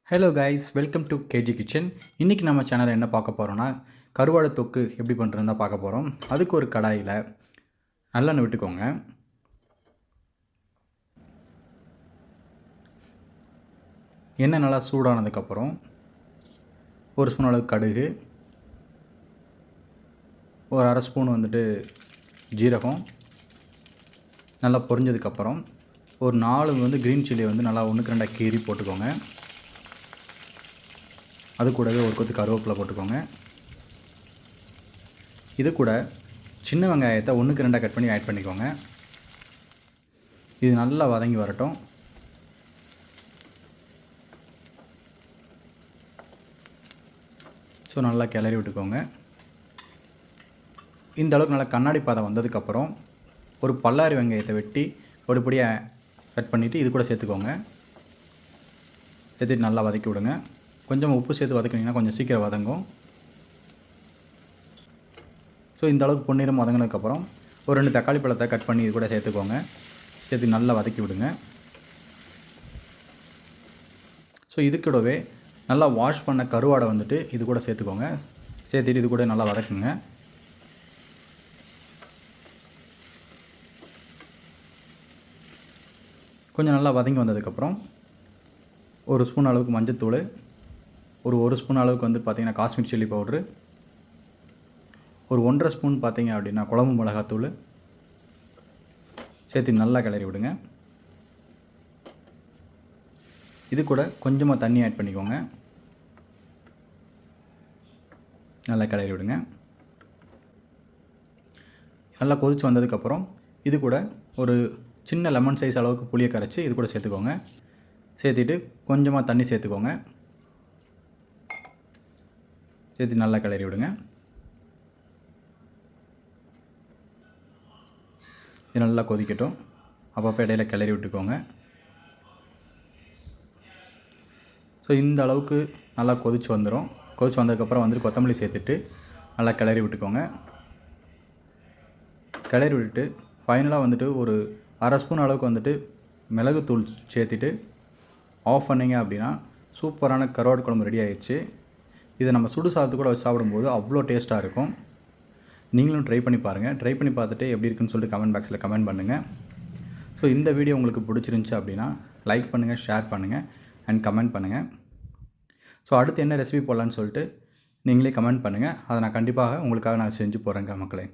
Hello guys, welcome to KG kitchen. இன்றைக்கி நம்ம சேனலில் என்ன பார்க்க போகிறோன்னா, கருவாடு தொக்கு எப்படி பண்ணுறதுன்னு தான் பார்க்க போகிறோம். அதுக்கு ஒரு கடாயில் நல்லெண்ணெய் விட்டுக்கோங்க. எண்ணெய் நல்லா சூடானதுக்கப்புறம் ஒரு ஸ்பூன் அளவுக்கு கடுகு, ஒரு அரை ஸ்பூன் ஜீரகம் நல்லா பொரிஞ்சதுக்கப்புறம் ஒரு 4 க்ரீன் சில்லி நல்லா 1-2 கீறி போட்டுக்கோங்க. அது கூடவே ஒரு கொத்து கருவேப்பிலை போட்டுக்கோங்க. இது கூட சின்ன வெங்காயத்தை 1-2 கட் பண்ணி ஆட் பண்ணிக்கோங்க. இது நல்லா வதங்கி வரட்டும். ஸோ நல்லா கிளறி விட்டுக்கோங்க. இந்த அளவுக்கு நல்லா கண்ணாடி பாதம் வந்ததுக்கப்புறம் ஒரு பல்லாரி வெங்காயத்தை வெட்டி பொடியாக கட் பண்ணிவிட்டு இது கூட சேர்த்துக்கோங்க. சேர்த்துட்டு நல்லா வதக்கி விடுங்க. கொஞ்சம் உப்பு சேர்த்து வதக்கினீங்கன்னா கொஞ்சம் சீக்கிரம் வதங்கும். ஸோ இந்த அளவுக்கு பொன்னிறம் வதங்கினதுக்கப்புறம் ஒரு 2 தக்காளி பழத்தை கட் பண்ணி இது கூட சேர்த்துக்கோங்க. சேர்த்து நல்லா வதக்கி விடுங்க. ஸோ இது கூடவே நல்லா வாஷ் பண்ண கருவாடை இது கூட சேர்த்துக்கோங்க. சேர்த்துட்டு இது கூட நல்லா வதக்குங்க. கொஞ்சம் நல்லா வதங்கி வந்ததுக்கப்புறம் ஒரு ஸ்பூன் அளவுக்கு மஞ்சத்தூள், ஒரு ஸ்பூன் அளவுக்கு பார்த்திங்கன்னா காஷ்மீர் சில்லி பவுட்ரு, ஒரு 1.5 ஸ்பூன் பார்த்திங்க அப்படின்னா குழம்பு மிளகாத்தூள் சேர்த்து நல்லா கிளறி விடுங்க. இது கூட கொஞ்சமாக தண்ணி ஆட் பண்ணிக்கோங்க. நல்லா கிளறி விடுங்க. நல்லா கொதித்து வந்ததுக்கப்புறம் இது கூட ஒரு சின்ன லெமன் சைஸ் அளவுக்கு புளியை கரைச்சி இது கூட சேர்த்துக்கோங்க. சேர்த்துட்டு கொஞ்சமாக தண்ணி சேர்த்துக்கோங்க. சேர்த்து நல்லா கிளறி விடுங்க. இது நல்லா கொதிக்கட்டும். அப்பப்போ இடையில கிளறி விட்டுக்கோங்க. ஸோ இந்த அளவுக்கு நல்லா கொதித்து வந்துடும். கொதித்து வந்ததுக்கப்புறம் கொத்தமல்லி சேர்த்துட்டு நல்லா கிளறி விட்டுக்கோங்க. கிளறி விட்டுட்டு ஃபைனலாக ஒரு அரை ஸ்பூன் அளவுக்கு மிளகுத்தூள் சேர்த்துட்டு ஆஃப் பண்ணிங்க அப்படின்னா சூப்பரான கருவாடு குழம்பு ரெடி ஆகிடுச்சு. இதை நம்ம சுடு சாதத்து கூட வச்சு சாப்பிடும்போது அவ்வளோ டேஸ்ட்டாக இருக்கும். நீங்களும் ட்ரை பண்ணி பாருங்கள். ட்ரை பண்ணி பார்த்துட்டு எப்படி இருக்குன்னு சொல்லிட்டு கமெண்ட் பாக்ஸில் கமெண்ட் பண்ணுங்கள். ஸோ இந்த வீடியோ உங்களுக்கு பிடிச்சிருந்துச்சி அப்படின்னா லைக் பண்ணுங்கள், ஷேர் பண்ணுங்கள் அண்ட் கமெண்ட் பண்ணுங்கள். ஸோ அடுத்து என்ன ரெசிபி போடலான்னு சொல்லிட்டு நீங்களே கமெண்ட் பண்ணுங்கள். அதை நான் கண்டிப்பாக உங்களுக்காக செஞ்சு போகிறேங்க மக்களே.